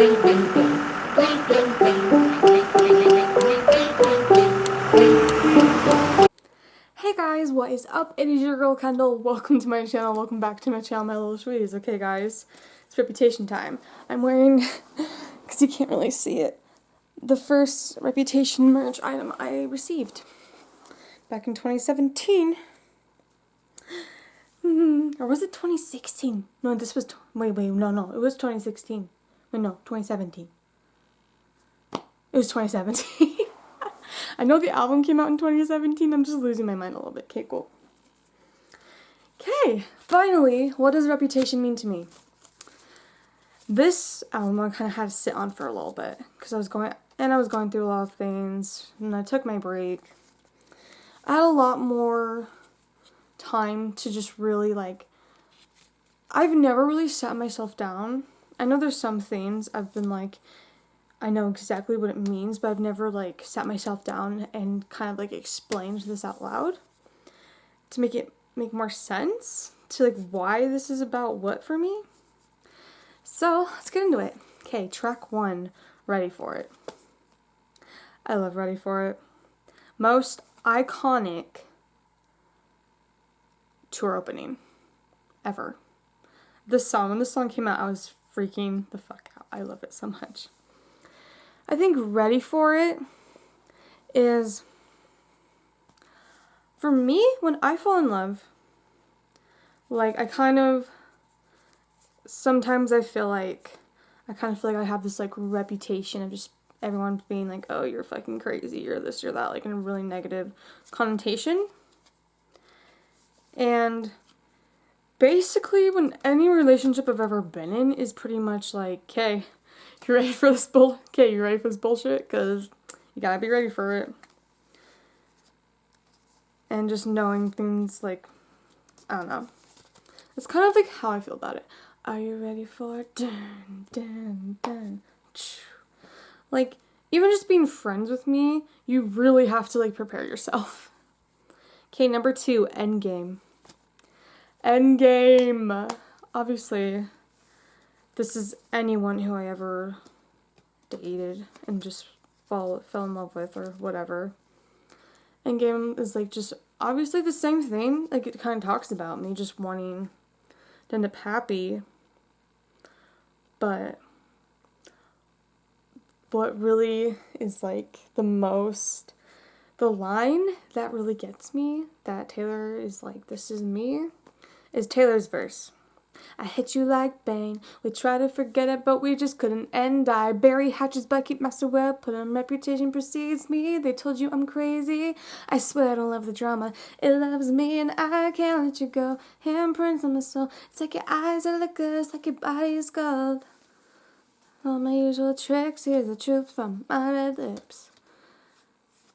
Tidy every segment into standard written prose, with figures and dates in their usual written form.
Hey guys, what is up? It is your girl Kendall. Welcome to my channel. Welcome back to my channel, my little sweeties. Okay guys, it's reputation time. I'm wearing, because you can't really see it, the first Reputation merch item I received back in 2017. Or was it 2016? No, this was, no, it was 2016. Wait, no, 2017. It was 2017. I know the album came out in 2017. I'm just losing my mind a little bit. Okay, cool. Okay, finally, what does Reputation mean to me? This album I kind of had to sit on for a little bit because I was going through a lot of things, and I took my break. I had a lot more time to just really I've never really sat myself down. I know there's some things I've been I know exactly what it means, but I've never sat myself down and kind of explained this out loud to make it make more sense to why this is about what for me. So let's get into it. Okay, track 1, Ready for It. I love Ready for It. Most iconic tour opening ever. When this song came out, I was freaking the fuck out. I love it so much. I think Ready for It is, for me, when I fall in love, sometimes I feel I have this reputation of just everyone being oh, you're fucking crazy, you're this, you're that, in a really negative connotation. And basically, when any relationship I've ever been in is pretty much okay, you ready for this bullshit? Because you gotta be ready for it. And just knowing things I don't know. It's kind of how I feel about it. Are you ready for it? Dun, dun, dun. Even just being friends with me, you really have to prepare yourself. Okay, number 2, Endgame. Endgame. Obviously, this is anyone who I ever dated and just fell in love with or whatever. Endgame is just obviously the same thing. It kind of talks about me just wanting to end up happy. But what really is the line that really gets me, that Taylor is this is me, is Taylor's verse. I hit you like bang. We try to forget it, but we just couldn't end. I bury hatches, but keep master web. Put on reputation precedes me. They told you I'm crazy. I swear I don't love the drama. It loves me, and I can't let you go. Handprints on my soul. It's like your eyes are liquor. It's like your body is gold. All my usual tricks. Here's the truth from my red lips.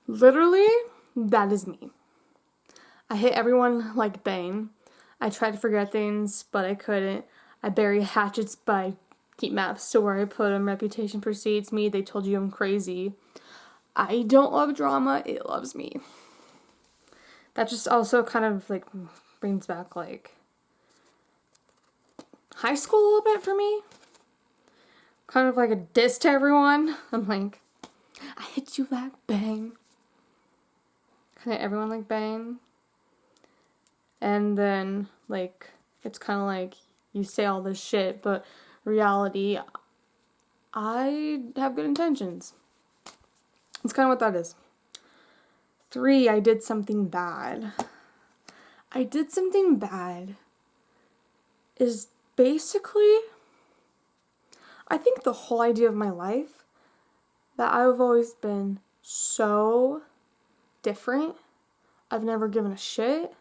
Literally, that is me. I hit everyone like bang. I tried to forget things, but I couldn't. I bury hatchets, but I keep maps to where I put them. Reputation precedes me. They told you I'm crazy. I don't love drama. It loves me. That just also kind of brings back high school a little bit for me. Kind of a diss to everyone. I'm I hit you like bang. Kind of everyone bang. And then, it's kind of you say all this shit, but reality, I have good intentions. It's kind of what that is. 3, I did something bad. I did something bad is basically, I think the whole idea of my life, that I've always been so different. I've never given a shit.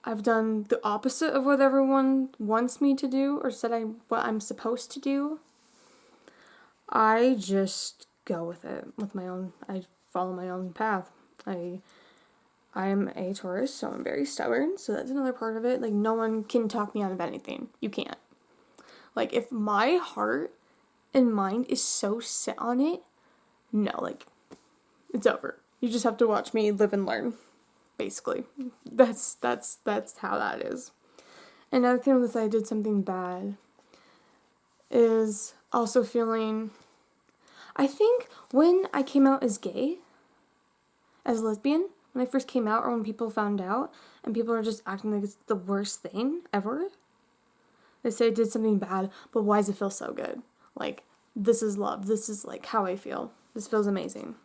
I've done the opposite of what everyone wants me to do or said what I'm supposed to do. I just go with it, I follow my own path. I am a Taurus, so I'm very stubborn, so that's another part of it. No one can talk me out of anything. You can't. If my heart and mind is so set on it, no, it's over. You just have to watch me live and learn. Basically, that's how that is. Another thing with I did something bad is was also feeling, I think when I came out as gay, as lesbian, when I first came out, or when people found out, and people are just acting like it's the worst thing ever. They say I did something bad, but why does it feel so good? Like, this is love. This is, like, how I feel. This feels amazing.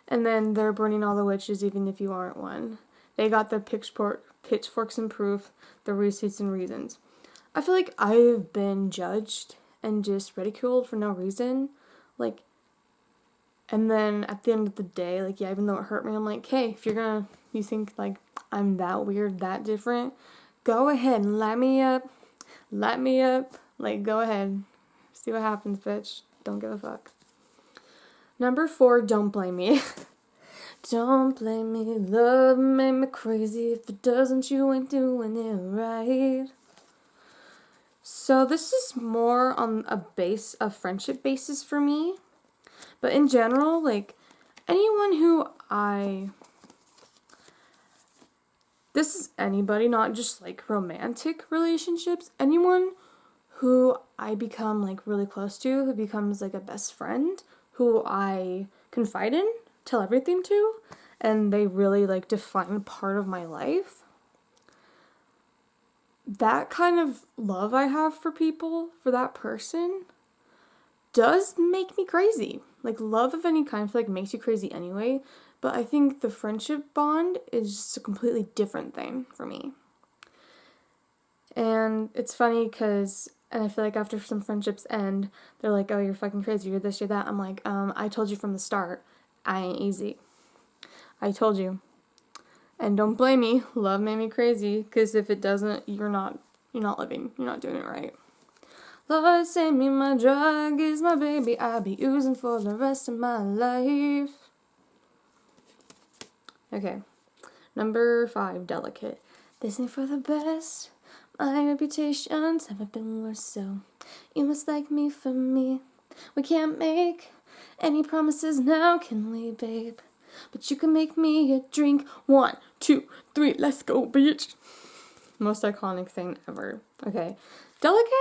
And then they're burning all the witches, even if you aren't one. They got the pitchforks and proof, the receipts and reasons. I feel like I've been judged and just ridiculed for no reason. Like, and then at the end of the day, like, yeah, even though it hurt me, I'm like, hey, if you think, like, I'm that weird, that different, go ahead and light me up. Like, go ahead. See what happens, bitch. Don't give a fuck. Number 4, don't blame me. Don't blame me, love made me crazy. If it doesn't, you ain't doing it right. So this is more on a friendship basis for me. But in general, like, anyone who this is anybody, not just, like, romantic relationships. Anyone who I become, like, really close to, who becomes, like, a best friend, who I confide in, tell everything to, and they really, like, define part of my life. That kind of love I have for people, for that person, does make me crazy. Like, love of any kind, I feel like makes you crazy anyway, but I think the friendship bond is just a completely different thing for me. And it's funny because, and I feel like after some friendships end, they're like, oh, you're fucking crazy, you're this, you're that. I'm like, I told you from the start, I ain't easy. I told you. And don't blame me, love made me crazy, because if it doesn't, you're not living, you're not doing it right. Lord, send me, my drug is my baby, I'll be using for the rest of my life. Okay, number 5, delicate. This ain't for the best, my reputation's never been worse, so you must like me for me. We can't make any promises now, can we, babe? But you can make me a drink. 1, 2, 3, let's go, bitch. Most iconic thing ever. Okay, delicate.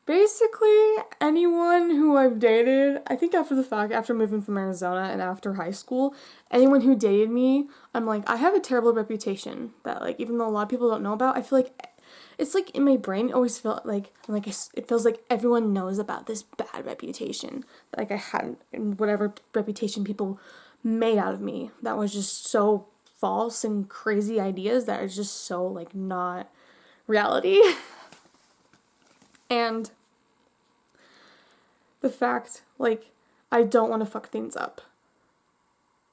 Basically, anyone who I've dated, I think after moving from Arizona and after high school, anyone who dated me, I'm like, I have a terrible reputation that, like, even though a lot of people don't know about, I feel like it's like in my brain, it always felt like it feels like everyone knows about this bad reputation that, like, I had, and whatever reputation people made out of me that was just so false and crazy ideas that are just so, like, not reality. And the fact, like, I don't want to fuck things up.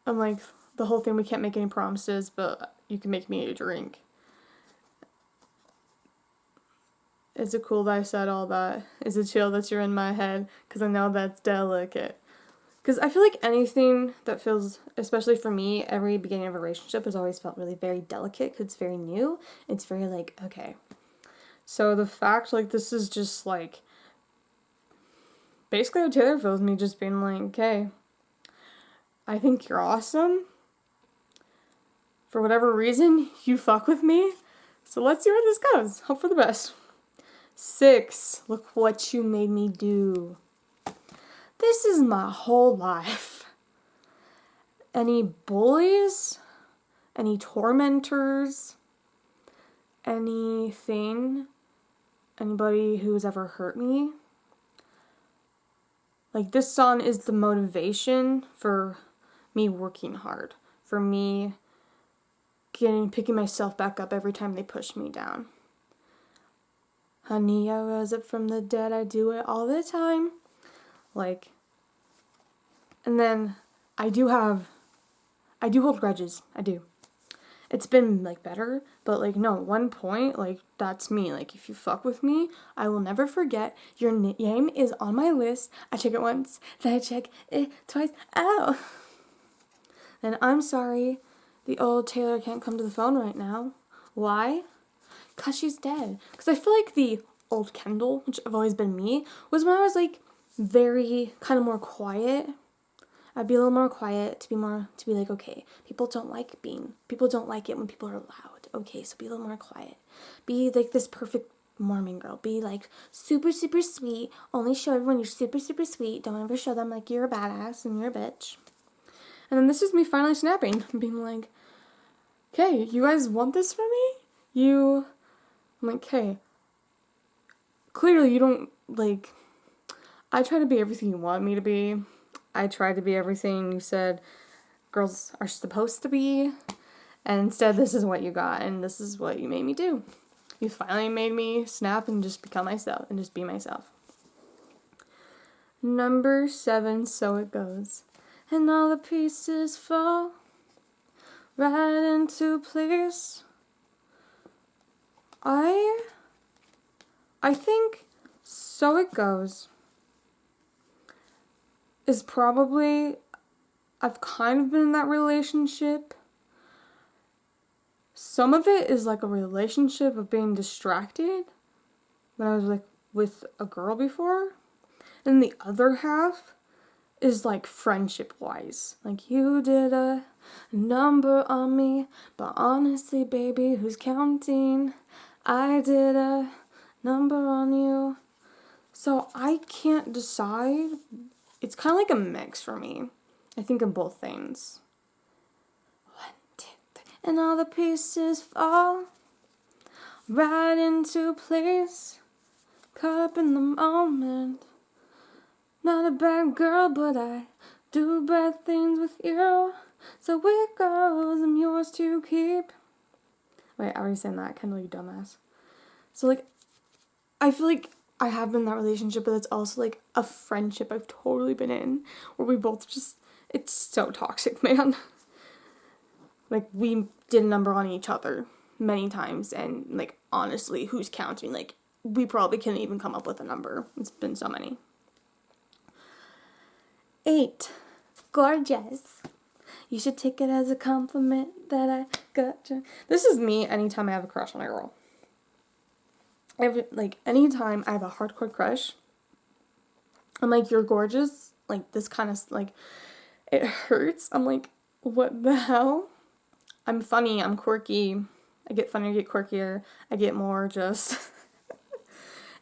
I'm like, the whole thing, we can't make any promises, but you can make me a drink. Is it cool that I said all that? Is it chill that you're in my head? Because I know that's delicate. Because I feel like anything that feels, especially for me, every beginning of a relationship has always felt really very delicate because it's very new. It's very, like, okay. So the fact, like, this is just, like, basically how Taylor feels, me just being like, okay, I think you're awesome. For whatever reason, you fuck with me. So let's see where this goes. Hope for the best. 6, look what you made me do. This is my whole life. Any bullies, any tormentors, anything, anybody who's ever hurt me, like, this song is the motivation for me working hard, for me picking myself back up every time they push me down. Honey, I rose up from the dead, I do it all the time. Like, and then I do hold grudges, I do. It's been, like, better, but, like, no, one point, like, that's me. Like, if you fuck with me, I will never forget. Your name is on my list. I check it once, then I check it twice. Ow! And I'm sorry, the old Taylor can't come to the phone right now. Why? Because she's dead. Because I feel like the old Kendyl, which I've always been me, was when I was, like, very, kind of more quiet. I'd be a little more quiet to be like, okay, people don't like it when people are loud. Okay, so be a little more quiet. Be, like, this perfect more mean girl. Be like super, super sweet. Only show everyone you're super, super sweet. Don't ever show them like you're a badass and you're a bitch. And then this is me finally snapping and being like, okay, you guys want this from me? I'm like, okay, clearly you don't, like, I try to be everything you want me to be. I try to be everything you said girls are supposed to be. And instead, this is what you got, and this is what you made me do. You finally made me snap and just become myself, and just be myself. Number 7, So It Goes. And all the pieces fall right into place. I think So It Goes is probably, I've kind of been in that relationship. Some of it is like a relationship of being distracted when I was like with a girl before. And the other half is like friendship wise. Like, you did a number on me, but honestly, baby, who's counting? I did a number on you. So I can't decide. It's kind of like a mix for me. I think of both things. 1, 2, 3. And all the pieces fall right into place. Caught up in the moment. Not a bad girl, but I do bad things with you. So it goes, I'm yours to keep. Wait, I already said that. Kendyl, you dumbass. So, like, I feel like I have been in that relationship, but it's also, like, a friendship I've totally been in. Where we both just, it's so toxic, man. Like, we did a number on each other many times. And, like, honestly, who's counting? Like, we probably can't even come up with a number. It's been so many. 8. Gorgeous. You should take it as a compliment that I got you. This is me anytime I have a crush on a girl. Anytime I have a hardcore crush, I'm like, you're gorgeous. Like, this kind of, like, it hurts. I'm like, what the hell? I'm funny. I'm quirky. I get funnier, I get quirkier. I get more just...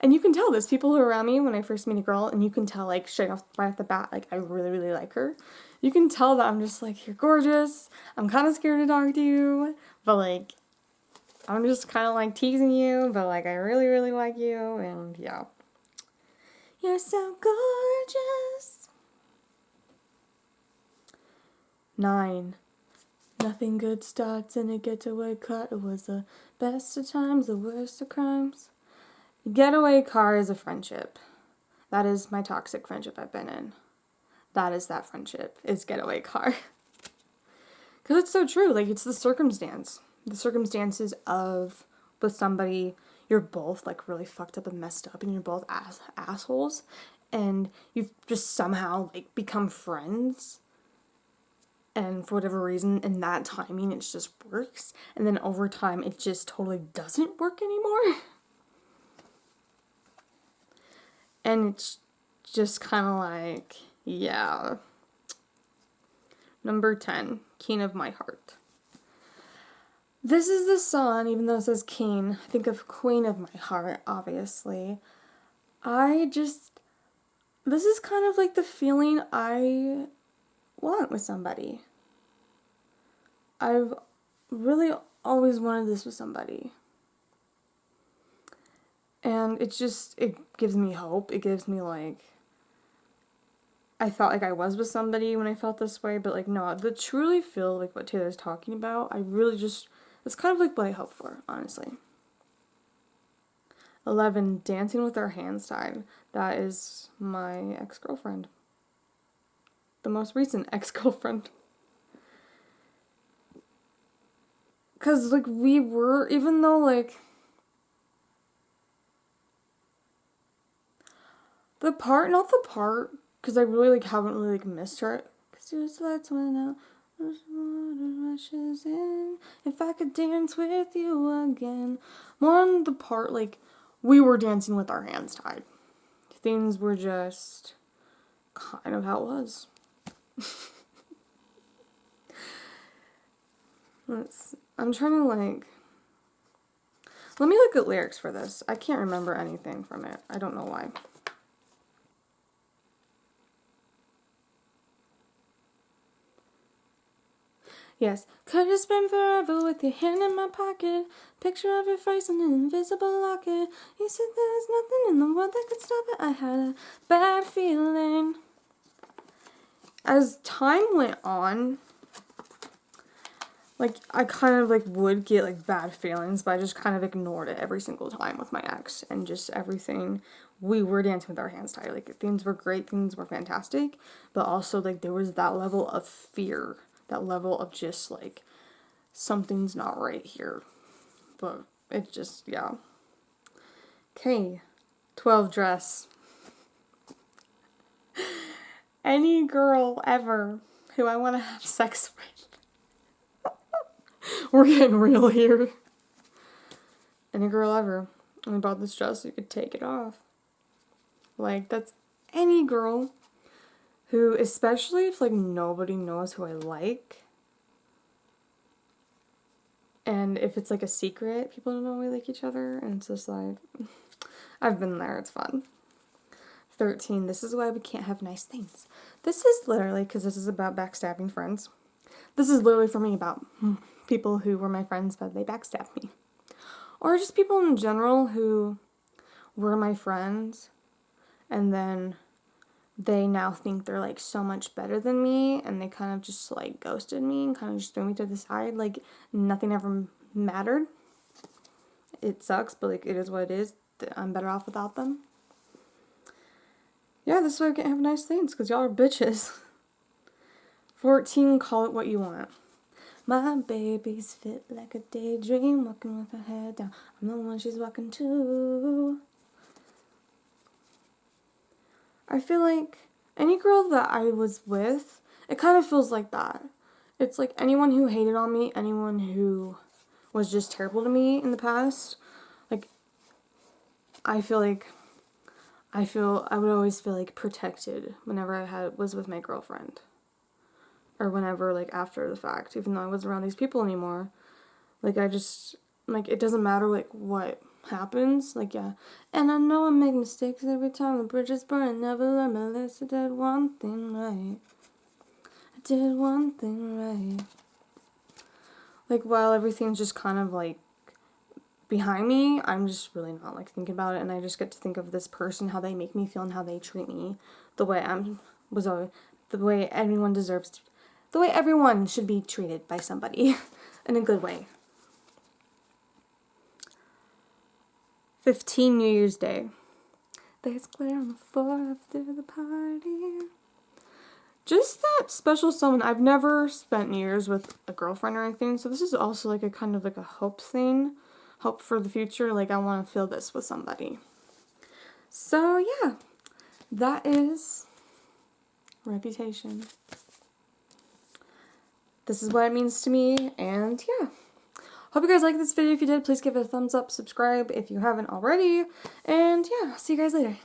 And you can tell there's people who are around me when I first meet a girl, and you can tell, like, straight off right off the bat, like, I really, really like her. You can tell that I'm just like, you're gorgeous. I'm kind of scared to talk to you, but, like, I'm just kind of, like, teasing you, but, like, I really, really like you, and yeah. You're so gorgeous. 9. Nothing good starts in a getaway car. It was the best of times, the worst of crimes. Getaway Car is a friendship. That is my toxic friendship I've been in. That is that friendship, is Getaway Car. Because it's so true. Like, it's the circumstance. The circumstances of with somebody, you're both, like, really fucked up and messed up, and you're both assholes, and you've just somehow, like, become friends. And for whatever reason, in that timing, it just works. And then over time, it just totally doesn't work anymore. And it's just kind of like, yeah. Number 10, King of My Heart. This is the song, even though it says King, I think of Queen of My Heart, obviously. This is kind of like the feeling I want with somebody. I've really always wanted this with somebody. And it gives me hope. It gives me, like, I felt like I was with somebody when I felt this way, but, like, no, to truly feel like what Taylor's talking about, it's kind of like what I hope for, honestly. 11, Dancing with Our Hands Tied. That is my ex-girlfriend. The most recent ex-girlfriend. Because, like, we were, even though, like, not the part, because I really, like, haven't really, like, missed her. Because there's lights went out, there's water rushes in, if I could dance with you again. More on the part, like, we were dancing with our hands tied. Things were just kind of how it was. I'm trying to, like, Let me look at lyrics for this. I can't remember anything from it. I don't know why. Yes. Could have spent forever with your hand in my pocket. Picture of your face in an invisible locket. You said there was nothing in the world that could stop it. I had a bad feeling. As time went on, like, I kind of, like, would get, like, bad feelings, but I just kind of ignored it every single time with my ex, and just everything, we were dancing with our hands tied, like, things were great, things were fantastic, but also, like, there was that level of fear, that level of just, like, something's not right here, but it just, yeah. Okay, 12 dress. Any girl ever who I want to have sex with. We're getting real here. Any girl ever. I bought this dress so you could take it off. Like, that's any girl who, especially if, like, nobody knows who I like. And if it's, like, a secret, people don't know we like each other. And it's just like, I've been there, it's fun. 13, this is why we can't have nice things. This is literally, because this is about backstabbing friends. This is literally for me about people who were my friends, but they backstabbed me. Or just people in general who were my friends, and then they now think they're, like, so much better than me, and they kind of just, like, ghosted me and kind of just threw me to the side. Like, nothing ever mattered. It sucks, but, like, it is what it is. I'm better off without them. Yeah, this is why we can't have nice things, because y'all are bitches. 14, call it what you want. My baby's fit like a daydream, walking with her head down. I'm the one she's walking to. I feel like any girl that I was with, it kind of feels like that. It's like anyone who hated on me, anyone who was just terrible to me in the past, like, I would always feel, like, protected whenever I was with my girlfriend. Or whenever, like, after the fact, even though I wasn't around these people anymore. Like, I just, like, it doesn't matter, like, what happens. Like, yeah. And I know I make mistakes every time the bridges burn. I never learn my lesson. I did one thing right. I did one thing right. Like, while everything's just kind of, like, behind me, I'm just really not, like, thinking about it, and I just get to think of this person, how they make me feel, and how they treat me, the way the way anyone deserves to, the way everyone should be treated by somebody, in a good way. 15, New Year's Day. There's glare on the floor after the party. Just that special someone. I've never spent New Year's with a girlfriend or anything, so this is also, like, a kind of, like, a hope thing. Hope for the future, like, I want to feel this with somebody. So, yeah, that is Reputation. This is what it means to me, and yeah. Hope you guys liked this video. If you did, please give it a thumbs up, subscribe if you haven't already, and yeah, I'll see you guys later.